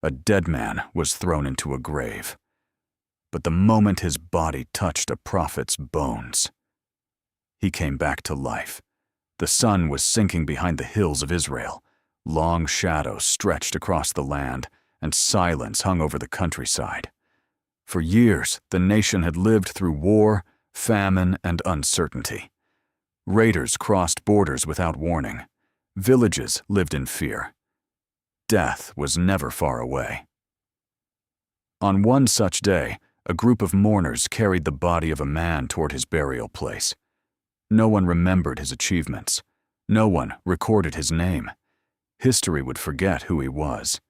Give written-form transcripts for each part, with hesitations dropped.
A dead man was thrown into a grave. But the moment his body touched a prophet's bones, he came back to life. The sun was sinking behind the hills of Israel. Long shadows stretched across the land, and silence hung over the countryside. For years, the nation had lived through war, famine, and uncertainty. Raiders crossed borders without warning. Villages lived in fear. Death was never far away. On one such day, a group of mourners carried the body of a man toward his burial place. No one remembered his achievements. No one recorded his name. History would forget who he was.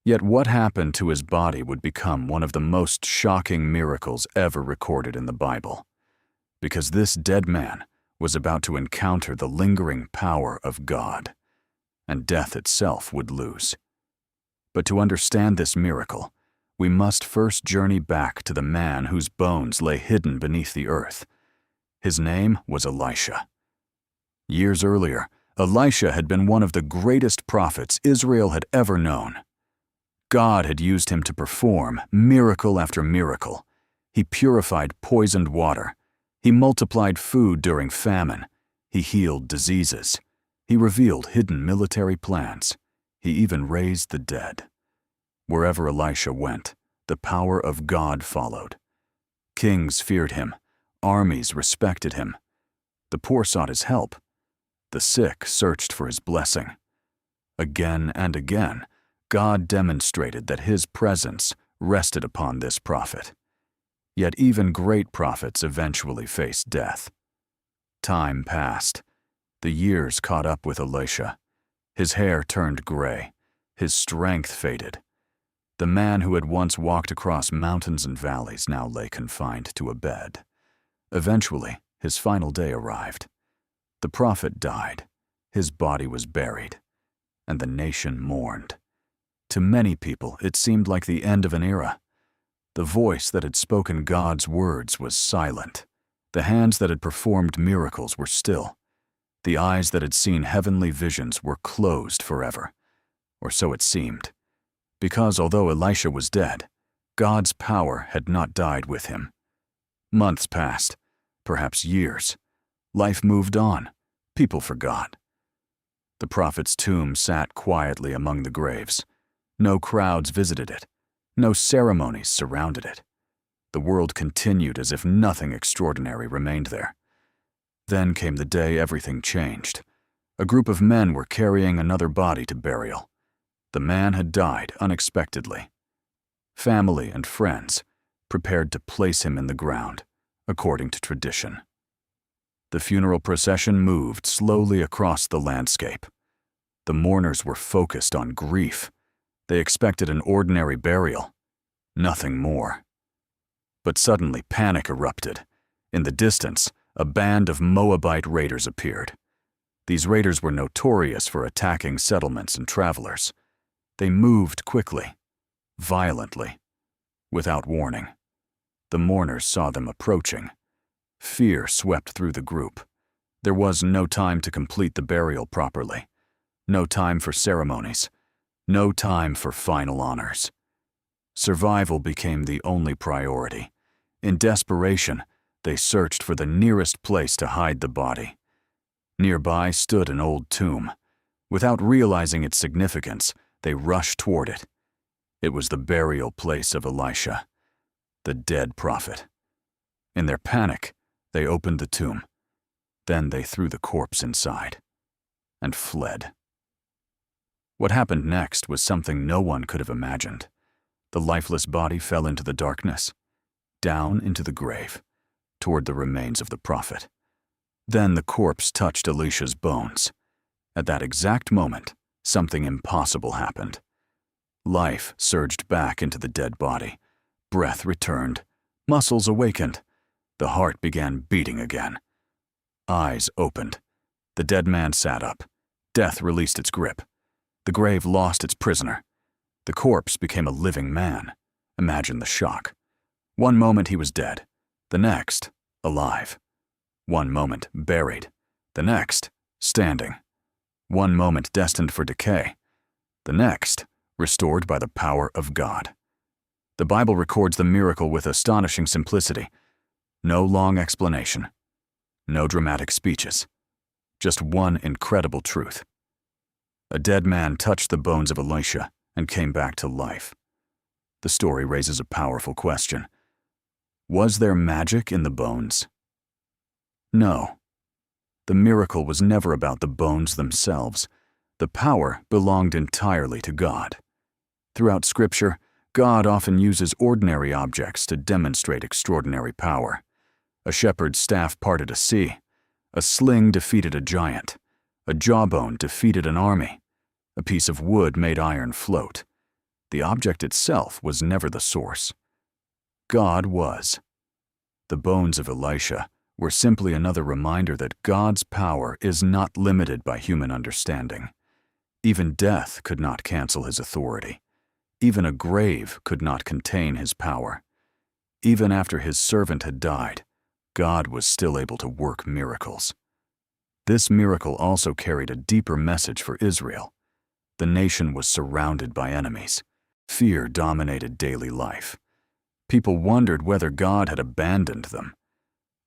Yet what happened to his body would become one of the most shocking miracles ever recorded in the Bible. Because this dead man was about to encounter the lingering power of God, and death itself would lose. But to understand this miracle, we must first journey back to the man whose bones lay hidden beneath the earth. His name was Elisha. Years earlier, Elisha had been one of the greatest prophets Israel had ever known. God had used him to perform miracle after miracle. He purified poisoned water. He multiplied food during famine. He healed diseases. He revealed hidden military plans. He even raised the dead. Wherever Elisha went, the power of God followed. Kings feared him. Armies respected him. The poor sought his help. The sick searched for his blessing. Again and again, God demonstrated that his presence rested upon this prophet. Yet even great prophets eventually faced death. Time passed. The years caught up with Elisha. His hair turned gray. His strength faded. The man who had once walked across mountains and valleys now lay confined to a bed. Eventually, his final day arrived. The prophet died. His body was buried. And the nation mourned. To many people, it seemed like the end of an era. The voice that had spoken God's words was silent. The hands that had performed miracles were still. The eyes that had seen heavenly visions were closed forever. Or so it seemed. Because although Elisha was dead, God's power had not died with him. Months passed, perhaps years. Life moved on. People forgot. The prophet's tomb sat quietly among the graves. No crowds visited it. No ceremonies surrounded it. The world continued as if nothing extraordinary remained there. Then came the day everything changed. A group of men were carrying another body to burial. The man had died unexpectedly. Family and friends prepared to place him in the ground, according to tradition. The funeral procession moved slowly across the landscape. The mourners were focused on grief. They expected an ordinary burial, nothing more. But suddenly panic erupted. In the distance, a band of Moabite raiders appeared. These raiders were notorious for attacking settlements and travelers. They moved quickly, violently, without warning. The mourners saw them approaching. Fear swept through the group. There was no time to complete the burial properly. No time for ceremonies. No time for final honors. Survival became the only priority. In desperation, they searched for the nearest place to hide the body. Nearby stood an old tomb. Without realizing its significance, they rushed toward it. It was the burial place of Elisha, the dead prophet. In their panic, they opened the tomb. Then they threw the corpse inside and fled. What happened next was something no one could have imagined. The lifeless body fell into the darkness, down into the grave, toward the remains of the prophet. Then the corpse touched Elisha's bones. At that exact moment, something impossible happened. Life surged back into the dead body. Breath returned. Muscles awakened. The heart began beating again. Eyes opened. The dead man sat up. Death released its grip. The grave lost its prisoner. The corpse became a living man. Imagine the shock. One moment he was dead. The next, alive. One moment buried. The next, standing. One moment destined for decay. The next, restored by the power of God. The Bible records the miracle with astonishing simplicity. No long explanation, no dramatic speeches, just one incredible truth. A dead man touched the bones of Elisha and came back to life. The story raises a powerful question. Was there magic in the bones? No. The miracle was never about the bones themselves. The power belonged entirely to God. Throughout Scripture, God often uses ordinary objects to demonstrate extraordinary power. A shepherd's staff parted a sea. A sling defeated a giant. A jawbone defeated an army. A piece of wood made iron float. The object itself was never the source. God was. The bones of Elisha were simply another reminder that God's power is not limited by human understanding. Even death could not cancel his authority. Even a grave could not contain his power. Even after his servant had died, God was still able to work miracles. This miracle also carried a deeper message for Israel. The nation was surrounded by enemies. Fear dominated daily life. People wondered whether God had abandoned them.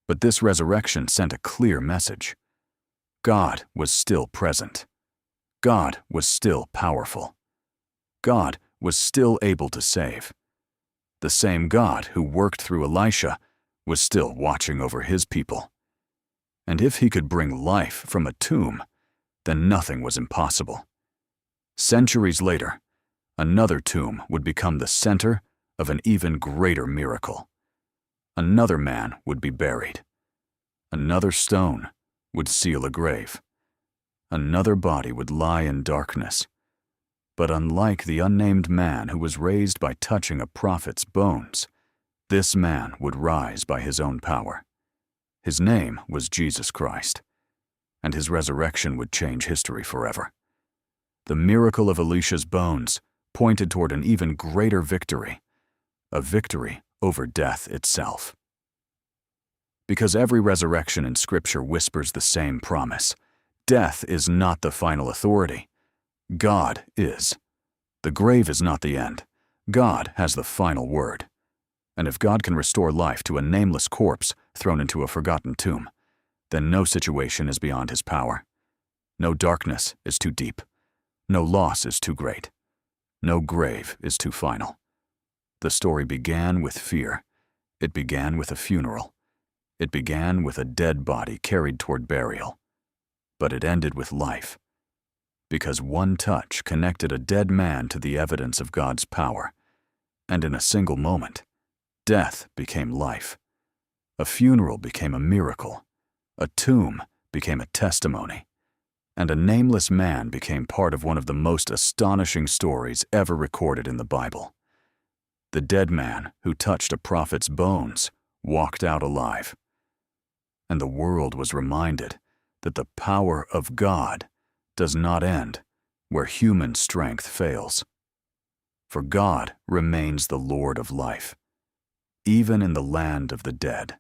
But this resurrection sent a clear message. God was still present. God was still powerful. God was still able to save. The same God who worked through Elisha was still watching over his people. And if he could bring life from a tomb, then nothing was impossible. Centuries later, another tomb would become the center of an even greater miracle. Another man would be buried. Another stone would seal a grave. Another body would lie in darkness. But unlike the unnamed man who was raised by touching a prophet's bones, this man would rise by his own power. His name was Jesus Christ, and his resurrection would change history forever. The miracle of Elisha's bones pointed toward an even greater victory, a victory over death itself. Because every resurrection in Scripture whispers the same promise. Death is not the final authority. God is. The grave is not the end. God has the final word. And if God can restore life to a nameless corpse thrown into a forgotten tomb, then no situation is beyond his power. No darkness is too deep. No loss is too great. No grave is too final. The story began with fear. It began with a funeral. It began with a dead body carried toward burial. But it ended with life. Because one touch connected a dead man to the evidence of God's power. And in a single moment, death became life. A funeral became a miracle. A tomb became a testimony. And a nameless man became part of one of the most astonishing stories ever recorded in the Bible. The dead man who touched a prophet's bones walked out alive. And the world was reminded that the power of God does not end where human strength fails. For God remains the Lord of life, even in the land of the dead.